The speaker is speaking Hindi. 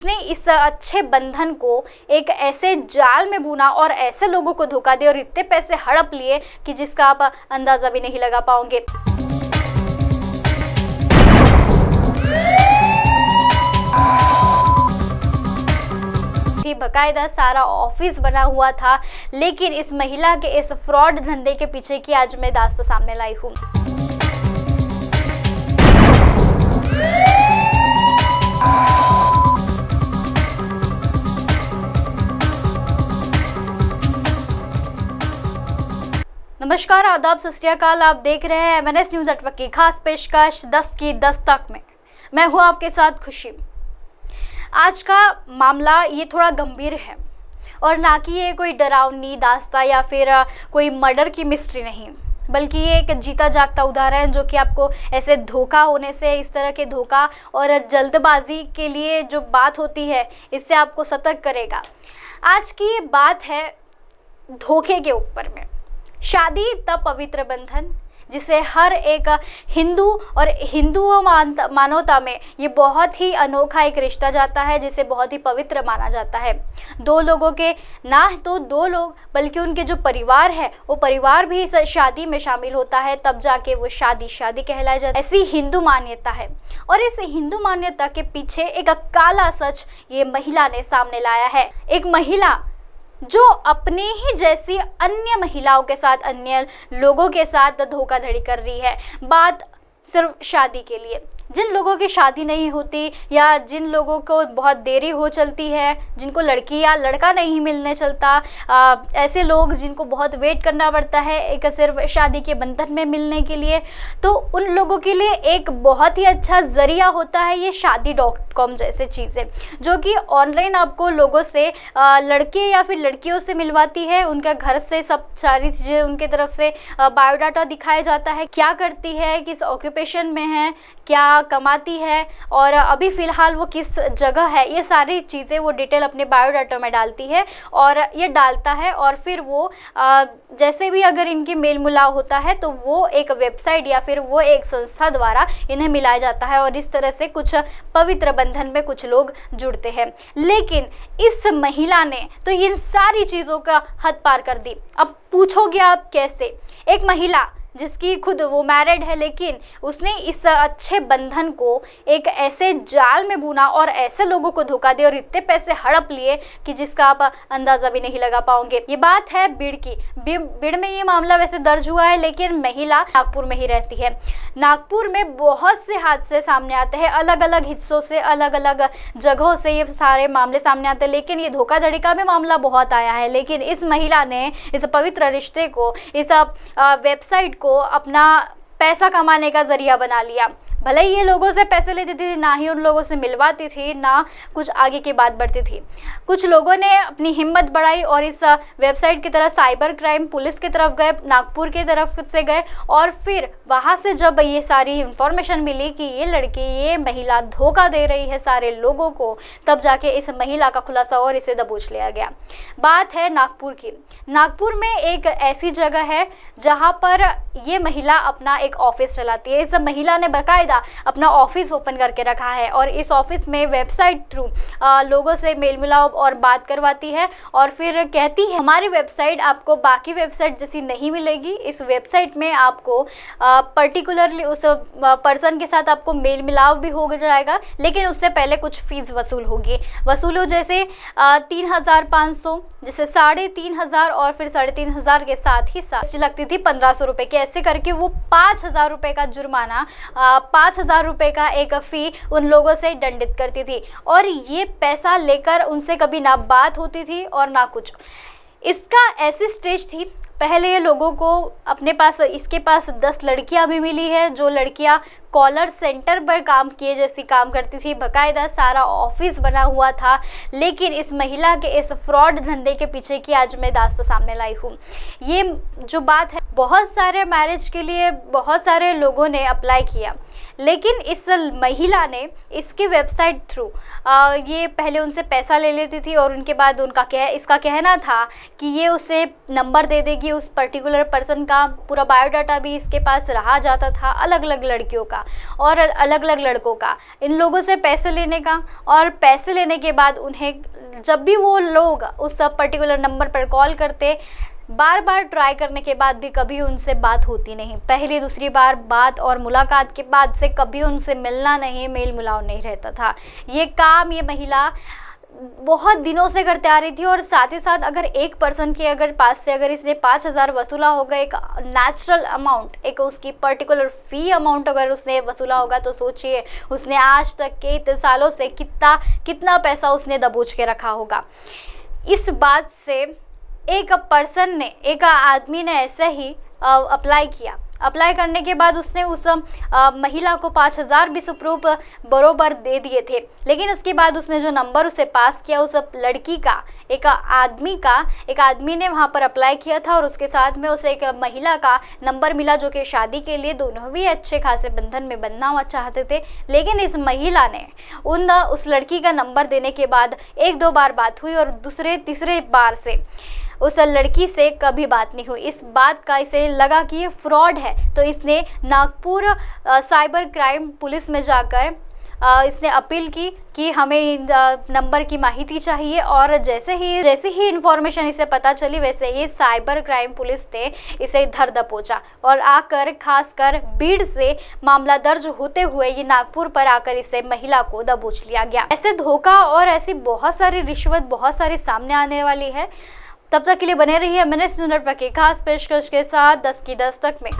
ने इस अच्छे बंधन को एक ऐसे जाल में बुना और ऐसे लोगों को धोखा दिया और इतने पैसे हड़प लिए कि जिसका आप अंदाजा भी नहीं लगा पाओगे। बकायदा सारा ऑफिस बना हुआ था, लेकिन इस महिला के इस फ्रॉड धंधे के पीछे की आज मैं दास्तां सामने लाई हूँ। नमस्कार, आदाब, सत श्री अकाल। आप देख रहे हैं MNS न्यूज नेटवर्क की खास पेशकश 10 की दस्तक में। मैं हूं आपके साथ खुशी। आज का मामला ये थोड़ा गंभीर है और ना कि ये कोई डरावनी दास्तां या फिर कोई मर्डर की मिस्ट्री नहीं, बल्कि ये एक जीता जागता उदाहरण जो कि आपको ऐसे धोखा होने से, इस तरह के धोखा और जल्दबाजी के लिए जो बात होती है, इससे आपको सतर्क करेगा। आज की ये बात है धोखे के ऊपर में। शादी तब पवित्र बंधन जिसे हर एक हिंदू और हिंदू मानवता में ये बहुत ही अनोखा एक रिश्ता जाता है, जिसे बहुत ही पवित्र माना जाता है। दो लोगों के, ना तो दो लोग बल्कि उनके जो परिवार है वो परिवार भी इस शादी में शामिल होता है, तब जाके वो शादी कहलाई जाती है। ऐसी हिंदू मान्यता है और इस हिंदू मान्यता के पीछे एक काला सच ये महिला ने सामने लाया है। एक महिला जो अपने ही जैसी अन्य महिलाओं के साथ, अन्य लोगों के साथ धोखाधड़ी कर रही है। बात सिर्फ शादी के लिए, जिन लोगों की शादी नहीं होती या जिन लोगों को बहुत देरी हो चलती है, जिनको लड़की या लड़का नहीं मिलने चलता, ऐसे लोग जिनको बहुत वेट करना पड़ता है एक सिर्फ शादी के बंधन में मिलने के लिए, तो उन लोगों के लिए एक बहुत ही अच्छा ज़रिया होता है ये शादी.com जैसे चीज़ें, जो कि ऑनलाइन आपको लोगों से, लड़के या फिर लड़कियों से मिलवाती है। उनका घर से सब सारी चीज़ें उनके तरफ से बायोडाटा दिखाया जाता है, क्या करती है, किस ऑक्यूपेशन में है, क्या कमाती है और अभी फ़िलहाल वो किस जगह है, ये सारी चीज़ें वो डिटेल अपने बायोडाटा में डालती है और ये डालता है। और फिर वो जैसे भी अगर इनकी मेल मिलाप होता है तो वो एक वेबसाइट या फिर वो एक संस्था द्वारा इन्हें मिलाया जाता है और इस तरह से कुछ पवित्र बंधन में कुछ लोग जुड़ते हैं। लेकिन इस महिला ने तो इन सारी चीज़ों का हद पार कर दी। अब पूछोगे आप कैसे? एक महिला जिसकी खुद वो मैरिड है, लेकिन उसने इस अच्छे बंधन को एक ऐसे जाल में बुना और ऐसे लोगों को धोखा दिया और इतने पैसे हड़प लिए कि जिसका आप अंदाज़ा भी नहीं लगा पाओगे। ये बात है बीड़ की। बीड़ में ये मामला वैसे दर्ज हुआ है, लेकिन महिला नागपुर में ही रहती है। नागपुर में बहुत से हादसे सामने आते हैं, अलग अलग हिस्सों से, अलग अलग जगहों से ये सारे मामले सामने आते हैं, लेकिन ये धोखाधड़ी का भी मामला बहुत आया है। लेकिन इस महिला ने इस पवित्र रिश्ते को, इस वेबसाइट को अपना पैसा कमाने का जरिया बना लिया। भले ही ये लोगों से पैसे लेती थी, ना ही उन लोगों से मिलवाती थी, ना कुछ आगे की बात बढ़ती थी। कुछ लोगों ने अपनी हिम्मत बढ़ाई और इस वेबसाइट की तरफ साइबर क्राइम पुलिस की तरफ गए, नागपुर की तरफ से गए और फिर वहाँ से जब ये सारी इंफॉर्मेशन मिली कि ये लड़की, ये महिला धोखा दे रही है सारे लोगों को, तब जाके इस महिला का खुलासा और इसे दबोच लिया गया। बात है नागपुर की। नागपुर में एक ऐसी जगह है जहाँ पर ये महिला अपना एक ऑफिस चलाती है। इस महिला ने बाकायदा अपना ऑफिस ओपन करके रखा है और इस ऑफिस में वेबसाइट थ्रू लोगों से मेल मिलाप और बात करवाती है और फिर कहती है हमारी वेबसाइट आपको बाकी वेबसाइट जैसी नहीं मिलेगी। इस वेबसाइट में आपको पर्टिकुलरली उस पर्सन के साथ आपको मेल मिलाप भी हो जाएगा, लेकिन उससे पहले कुछ फीस वसूल होगी। वसूल हो जैसे 3,500, जैसे 3,500 और फिर 3,500 के साथ ही साथ लगती थी 1,500 रुपये की। ऐसे करके वो 5,000 रुपये का जुर्माना, 5,000 रुपये का एक फ़ी उन लोगों से दंडित करती थी और ये पैसा लेकर उनसे कभी ना बात होती थी और ना कुछ। इसका ऐसी स्टेज थी, पहले ये लोगों को अपने पास, इसके पास 10 लड़कियां भी मिली है, जो लड़कियां कॉलर सेंटर पर काम किए जैसी काम करती थी। बाकायदा सारा ऑफिस बना हुआ था, लेकिन इस महिला के इस फ्रॉड धंधे के पीछे की आज मैं दास्तां सामने लाई हूँ। ये जो बात है, बहुत सारे मैरिज के लिए बहुत सारे लोगों ने अप्लाई किया, लेकिन इस महिला ने इसकी वेबसाइट थ्रू ये पहले उनसे पैसा ले लेती थी और उनके बाद इसका कहना था कि ये उसे नंबर दे देगी, उस पर्टिकुलर पर्सन का पूरा बायोडाटा भी इसके पास रहा जाता था, अलग अलग लड़कियों का और अलग अलग लड़कों का, इन लोगों से पैसे लेने का। और पैसे लेने के बाद उन्हें जब भी वो लोग उस पर्टिकुलर नंबर पर कॉल करते, बार बार ट्राई करने के बाद भी कभी उनसे बात होती नहीं। पहली दूसरी बार बात और मुलाकात के बाद से कभी उनसे मिलना नहीं, मेल मिलाप नहीं रहता था। ये काम ये महिला बहुत दिनों से करते आ रही थी। और साथ ही साथ अगर एक पर्सन के पास से अगर इसने 5,000 वसूला होगा, एक नेचुरल अमाउंट, एक उसकी पर्टिकुलर फ़ी अमाउंट अगर उसने वसूला होगा, तो सोचिए उसने आज तक के इतने सालों से कितना पैसा उसने दबोच के रखा होगा। इस बात से एक आदमी ने ऐसे ही अप्लाई किया। अप्लाई करने के बाद उसने उस महिला को 5,000 भी सुप्रूफ बरोबर दे दिए थे। लेकिन उसके बाद उसने जो नंबर उसे पास किया, उस लड़की का एक आदमी ने वहाँ पर अप्लाई किया था और उसके साथ में उसे एक महिला का नंबर मिला, जो कि शादी के लिए दोनों भी अच्छे खासे बंधन में बनना हुआ चाहते थे। लेकिन इस महिला ने उस लड़की का नंबर देने के बाद 1-2 बार बात हुई और दूसरे तीसरे बार से उस लड़की से कभी बात नहीं हुई। इस बात का इसे लगा कि ये फ्रॉड है, तो इसने नागपुर साइबर क्राइम पुलिस में जाकर इसने अपील की कि हमें नंबर की माहिती चाहिए। और जैसे ही इन्फॉर्मेशन इसे पता चली, वैसे ही साइबर क्राइम पुलिस ने इसे धर दबोचा और आकर खासकर बीड़ से मामला दर्ज होते हुए ये नागपुर पर आकर इसे महिला को दबोच लिया गया। ऐसे धोखा और ऐसी बहुत सारी रिश्वत बहुत सारी सामने आने वाली है। तब तक के लिए बने रहिए MNS न्यूज़ नेटवर्क की खास पेशकश के साथ 10 की दस्तक में।